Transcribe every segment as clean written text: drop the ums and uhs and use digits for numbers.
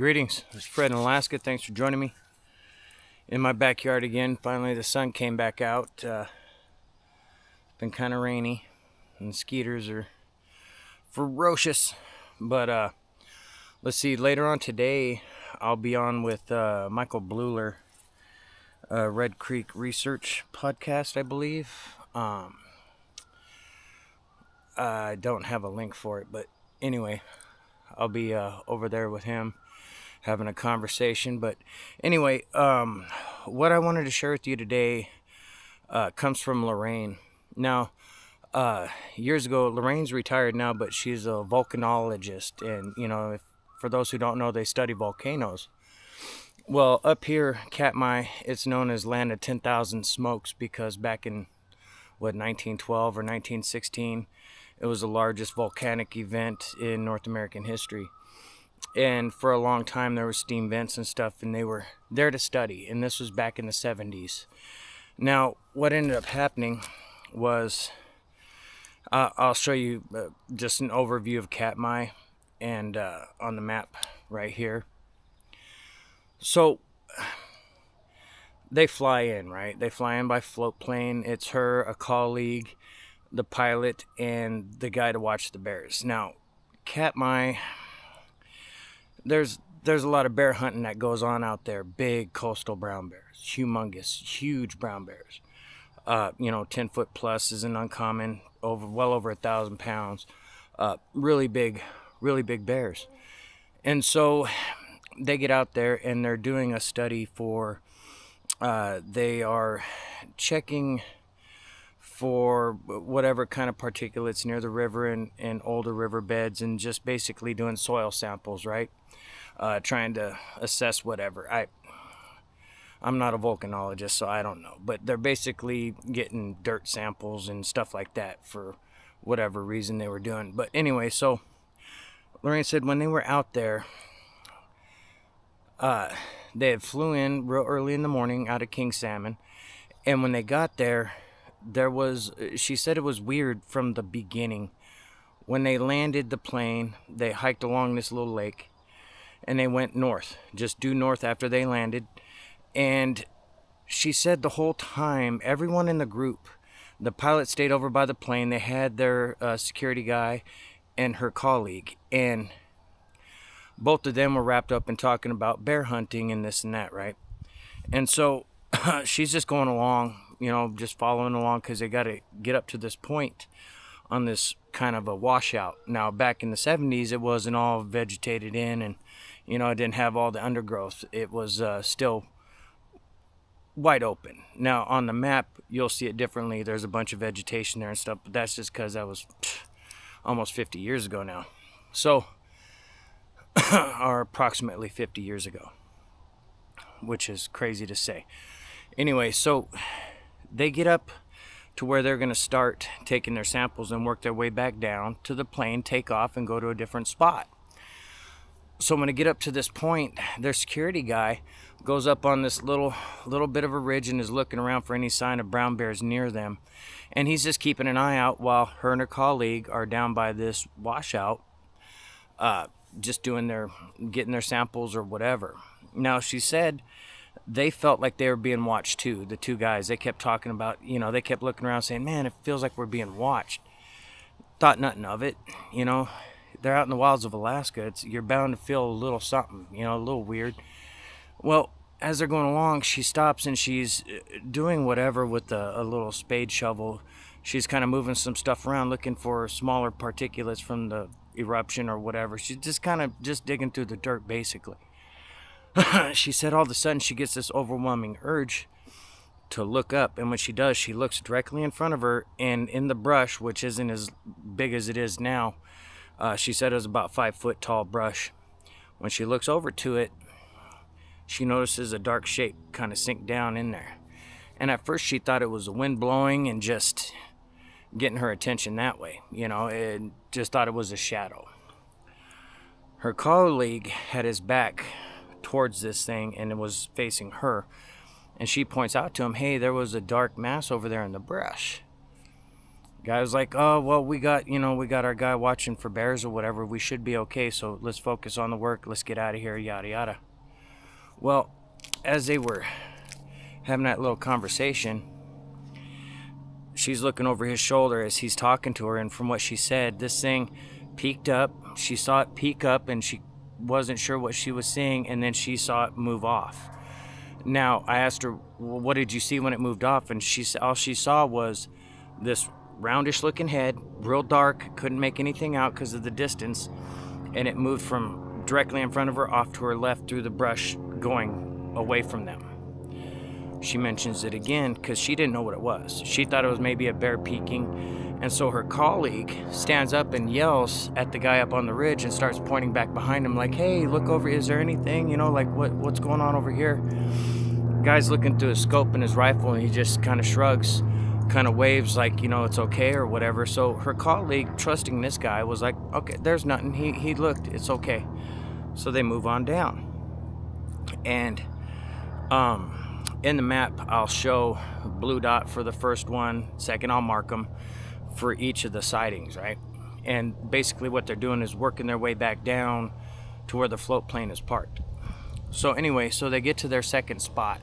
Greetings, it's Fred in Alaska. Thanks for joining me in my backyard again. Finally, the sun came back out. It's been kind of rainy, and the skeeters are ferocious. But let's see, later on today, I'll be on with Michael Bluler, Red Creek Research podcast, I believe. I don't have a link for it, but anyway, I'll be over there with him having a conversation. But anyway, what I wanted to share with you today comes from Lorraine. Now, years ago, Lorraine's retired now, but she's a volcanologist, and for those who don't know, they study volcanoes. Well, up here, Katmai, it's known as Land of 10,000 Smokes because back in 1912 or 1916, it was the largest volcanic event in North American history. And for a long time, there were steam vents and stuff, and they were there to study. And this was back in the 70s. Now, what ended up happening was, I'll show you just an overview of Katmai and on the map right here. So, they fly in, right? They fly in by float plane. It's her, a colleague, the pilot, and the guy to watch the bears. Now, Katmai, there's a lot of bear hunting that goes on out there. Big coastal brown bears, humongous, huge brown bears. 10 foot plus isn't uncommon. Well over 1,000 pounds. Really big bears. And so they get out there and they're doing a study for. They are checking for whatever kind of particulates near the river and older river beds, and just basically doing soil samples, right? Trying to assess whatever. I'm not a volcanologist, so I don't know. But they're basically getting dirt samples and stuff like that for whatever reason they were doing. But anyway, so Lorraine said when they were out there, they had flew in real early in the morning out of King Salmon. And when they got there, she said it was weird from the beginning. When they landed the plane, they hiked along this little lake and they went north, just due north after they landed. And she said the whole time, everyone in the group, the pilot stayed over by the plane. They had their security guy and her colleague, and both of them were wrapped up in talking about bear hunting and this and that, right? And so she's just going along, just following along because they got to get up to this point on this kind of a washout. Now, back in the 70s, it wasn't all vegetated in, and, it didn't have all the undergrowth. It was still wide open. Now, on the map, you'll see it differently. There's a bunch of vegetation there and stuff, but that's just because that was almost 50 years ago now. So, or approximately 50 years ago, which is crazy to say. Anyway, so they get up to where they're going to start taking their samples and work their way back down to the plane, take off, and go to a different spot. So when they get up to this point, their security guy goes up on this little bit of a ridge and is looking around for any sign of brown bears near them. And he's just keeping an eye out while her and her colleague are down by this washout, just getting their samples or whatever. Now, she said they felt like they were being watched too, the two guys. They kept talking about, they kept looking around saying, man, it feels like we're being watched. Thought nothing of it, They're out in the wilds of Alaska. You're bound to feel a little something, a little weird. Well, as they're going along, she stops and she's doing whatever with a little spade shovel. She's kind of moving some stuff around, looking for smaller particulates from the eruption or whatever. She's just kind of digging through the dirt, basically. She said all of a sudden she gets this overwhelming urge to look up, and when she does, she looks directly in front of her, and in the brush, which isn't as big as it is now, she said it was about 5 foot tall brush. When she looks over to it, she notices a dark shape kind of sink down in there. And at first she thought it was the wind blowing and just getting her attention that way, and just thought it was a shadow. Her colleague had his back towards this thing and it was facing her, and she points out to him, hey, there was a dark mass over there in the brush. Guy was like, oh, well, we got, we got our guy watching for bears or whatever. We should be okay. So let's focus on the work. Let's get out of here, yada, yada. Well, as they were having that little conversation, she's looking over his shoulder as he's talking to her. And from what she said, this thing peeked up. She saw it peek up and she wasn't sure what she was seeing. And then she saw it move off. Now, I asked her, well, what did you see when it moved off? And all she saw was this roundish looking head, real dark, couldn't make anything out because of the distance, and it moved from directly in front of her off to her left through the brush, going away from them. She mentions it again because she didn't know what it was. She thought it was maybe a bear peeking, and so her colleague stands up and yells at the guy up on the ridge and starts pointing back behind him like, hey, look over, is there anything, like what's going on over here? Guy's looking through his scope and his rifle, and he just kind of shrugs, kind of waves like, it's okay or whatever. So her colleague, trusting this guy, was like, okay, there's nothing. He looked, it's okay. So they move on down. And in the map, I'll show blue dot for the first one. Second, I'll mark them for each of the sightings, right? And basically what they're doing is working their way back down to where the float plane is parked. So anyway, so they get to their second spot.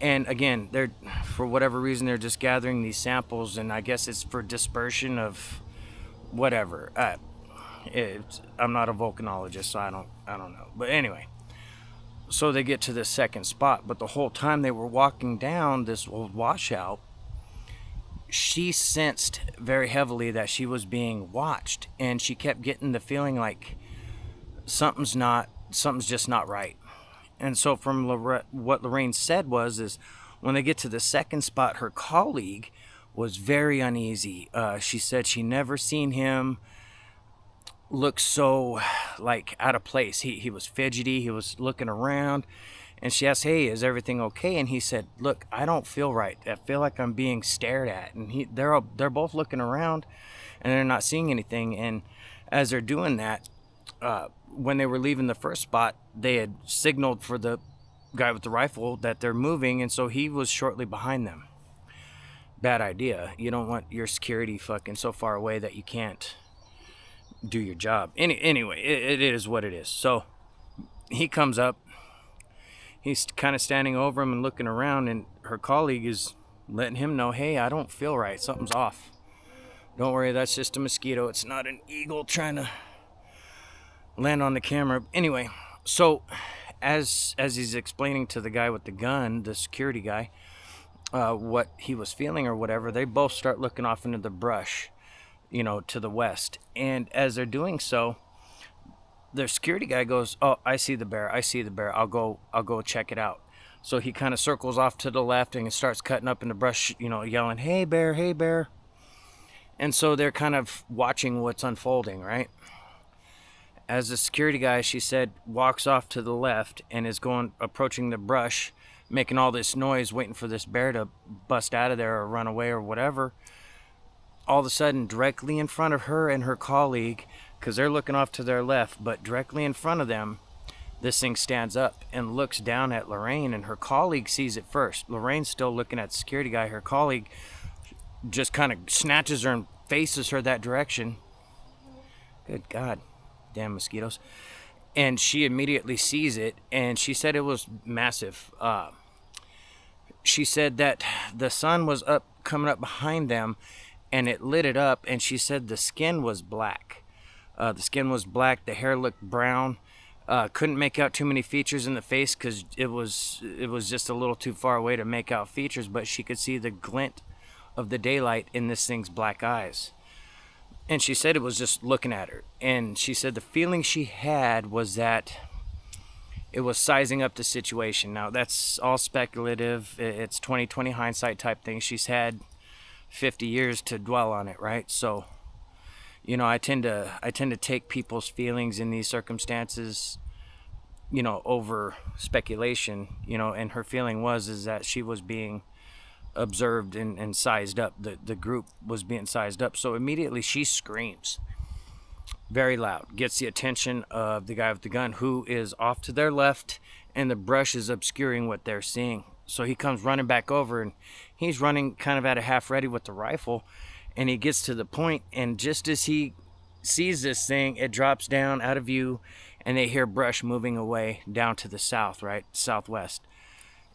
And again, they're, for whatever reason, they're just gathering these samples, and I guess it's for dispersion of whatever. I'm not a volcanologist, so I don't know. But anyway, so they get to this second spot, but the whole time they were walking down this old washout, she sensed very heavily that she was being watched, and she kept getting the feeling like something's just not right. And so from what Lorraine said is when they get to the second spot, her colleague was very uneasy. She said she never seen him look so like out of place. He was fidgety. He was looking around, and she asked, hey, is everything okay? And he said, look, I don't feel right. I feel like I'm being stared at. And they're both looking around, and they're not seeing anything. And as they're doing that, when they were leaving the first spot, they had signaled for the guy with the rifle that they're moving, and so he was shortly behind them. Bad idea. You don't want your security fucking so far away that you can't do your job. Anyway, it is what it is. So he comes up. He's kind of standing over him and looking around, and her colleague is letting him know, hey, I don't feel right. Something's off. Don't worry, that's just a mosquito. It's not an eagle trying to land on the camera. Anyway, so as he's explaining to the guy with the gun, the security guy, what he was feeling or whatever, they both start looking off into the brush, to the west. And as they're doing so, the security guy goes, oh, I see the bear. I'll go check it out. So he kind of circles off to the left and starts cutting up in the brush, yelling, hey bear, hey bear. And so they're kind of watching what's unfolding, right? As the security guy, she said, walks off to the left and is approaching the brush, making all this noise, waiting for this bear to bust out of there or run away or whatever. All of a sudden, directly in front of her and her colleague, because they're looking off to their left, but directly in front of them, this thing stands up and looks down at Lorraine, and her colleague sees it first. Lorraine's still looking at the security guy. Her colleague just kind of snatches her and faces her that direction. Good God. Damn mosquitoes. And she immediately sees it, and she said it was massive. She said that the sun was coming up behind them, and it lit it up, and she said the skin was black. The hair looked brown. Couldn't make out too many features in the face because it was just a little too far away to make out features, but she could see the glint of the daylight in this thing's black eyes. And she said it was just looking at her. And she said the feeling she had was that it was sizing up the situation. Now, that's all speculative. It's 20/20 hindsight type thing. She's had 50 years to dwell on it, right? So, I tend to take people's feelings in these circumstances, over speculation, and her feeling is that she was being observed and sized up. The group was being sized up. So immediately she screams very loud, gets the attention of the guy with the gun, who is off to their left, and the brush is obscuring what they're seeing. So he comes running back over, and he's running kind of at a half ready with the rifle, And he gets to the point, and just as he sees this thing, it drops down out of view, and they hear brush moving away down to the south, right? Southwest.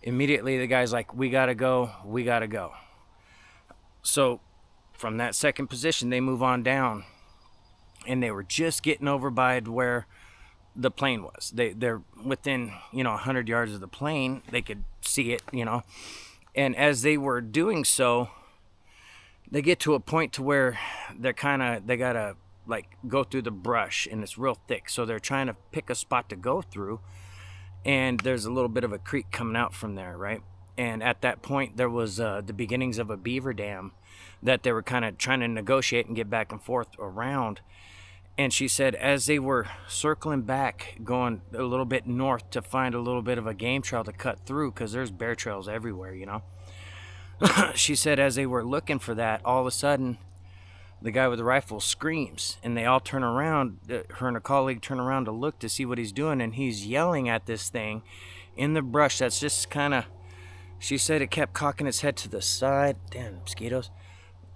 Immediately, the guy's like, we gotta go, we gotta go. So from that second position, they move on down, and they were just getting over by where the plane was. They're within, 100 yards of the plane. They could see it, And as they were doing so, they get to a point to where they gotta like go through the brush, and it's real thick. So they're trying to pick a spot to go through, and there's a little bit of a creek coming out from there, right? And at that point, there was the beginnings of a beaver dam that they were kind of trying to negotiate and get back and forth around. And she said as they were circling back, going a little bit north to find a little bit of a game trail to cut through, because there's bear trails everywhere, She said as they were looking for that, all of a sudden, the guy with the rifle screams, and they all turn around. Her and a colleague turn around to look to see what he's doing, and he's yelling at this thing in the brush that's just kind of, she said it kept cocking its head to the side. Damn, mosquitoes.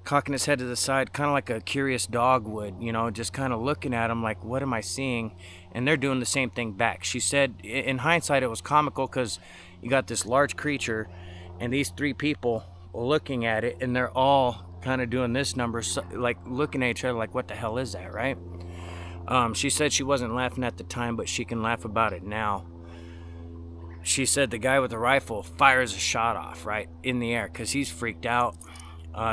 Cocking its head to the side, kind of like a curious dog would, just kind of looking at him like, what am I seeing? And they're doing the same thing back. She said, in hindsight, it was comical because you got this large creature and these three people looking at it, and they're all kind of doing this number, like looking at each other like, what the hell is that, right? She said she wasn't laughing at the time, but she can laugh about it now. She said the guy with the rifle fires a shot off right in the air because he's freaked out.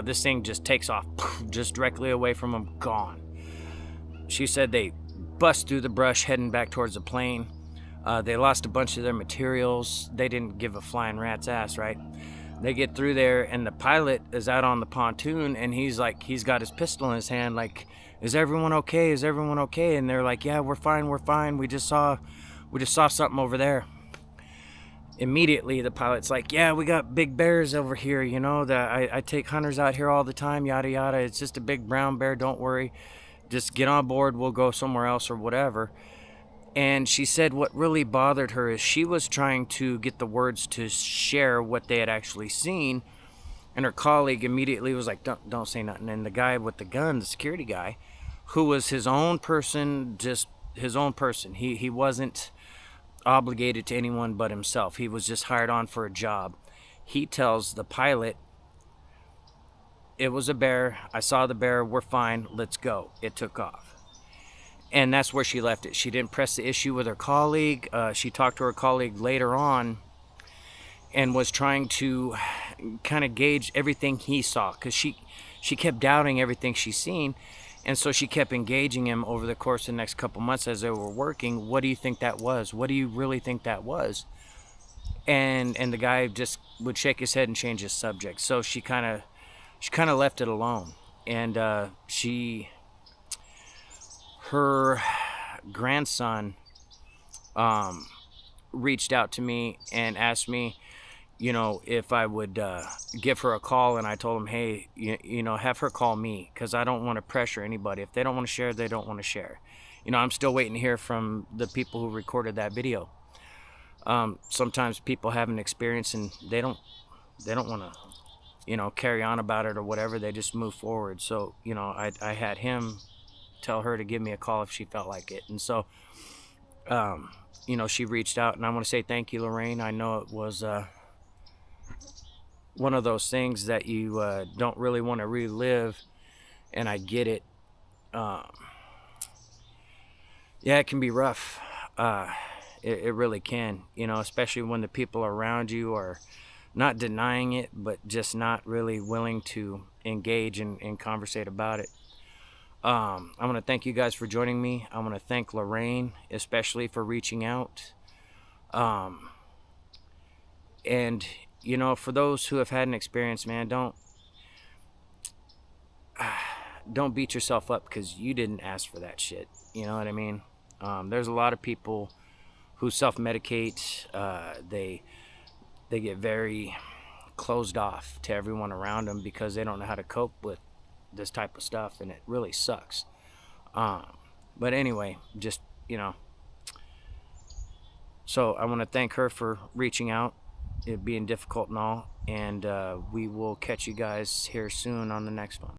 This thing just takes off, just directly away from him, gone. She said they bust through the brush heading back towards the plane. They lost a bunch of their materials. They didn't give a flying rat's ass, right? They get through there, and the pilot is out on the pontoon, and he's got his pistol in his hand, like, is everyone okay? Is everyone okay? And they're like, yeah, we're fine, we're fine. We just saw something over there. Immediately, the pilot's like, yeah, we got big bears over here, that I take hunters out here all the time, yada, yada. It's just a big brown bear, don't worry. Just get on board, we'll go somewhere else or whatever. And she said what really bothered her is she was trying to get the words to share what they had actually seen, and her colleague immediately was like, don't say nothing. And the guy with the gun, the security guy, who was his own person, just his own person. He wasn't obligated to anyone but himself. He was just hired on for a job. He tells the pilot, it was a bear. I saw the bear. We're fine. Let's go. It took off. And that's where she left it. She didn't press the issue with her colleague. She talked to her colleague later on and was trying to kind of gauge everything he saw, because she kept doubting everything she's seen. And so she kept engaging him over the course of the next couple months as they were working. What do you think that was? What do you really think that was? And the guy just would shake his head and change his subject. So she kind of left it alone. And her grandson reached out to me and asked me, if I would give her a call. And I told him, hey, have her call me, because I don't want to pressure anybody. If they don't want to share, they don't want to share. I'm still waiting to hear from the people who recorded that video. Sometimes people have an experience and they don't want to, carry on about it or whatever. They just move forward. So, I had him tell her to give me a call if she felt like it. And so, she reached out, and I want to say thank you, Lorraine. I know it was one of those things that you don't really want to relive, and I get it. Yeah, it can be rough. It really can, especially when the people around you are not denying it, but just not really willing to engage and conversate about it. I want to thank you guys for joining me. I want to thank Lorraine, especially, for reaching out. And, for those who have had an experience, man, don't beat yourself up because you didn't ask for that shit. You know what I mean? There's a lot of people who self-medicate. They get very closed off to everyone around them because they don't know how to cope with this type of stuff, and it really sucks. But anyway, just, so I want to thank her for reaching out, it being difficult and all, and we will catch you guys here soon on the next one.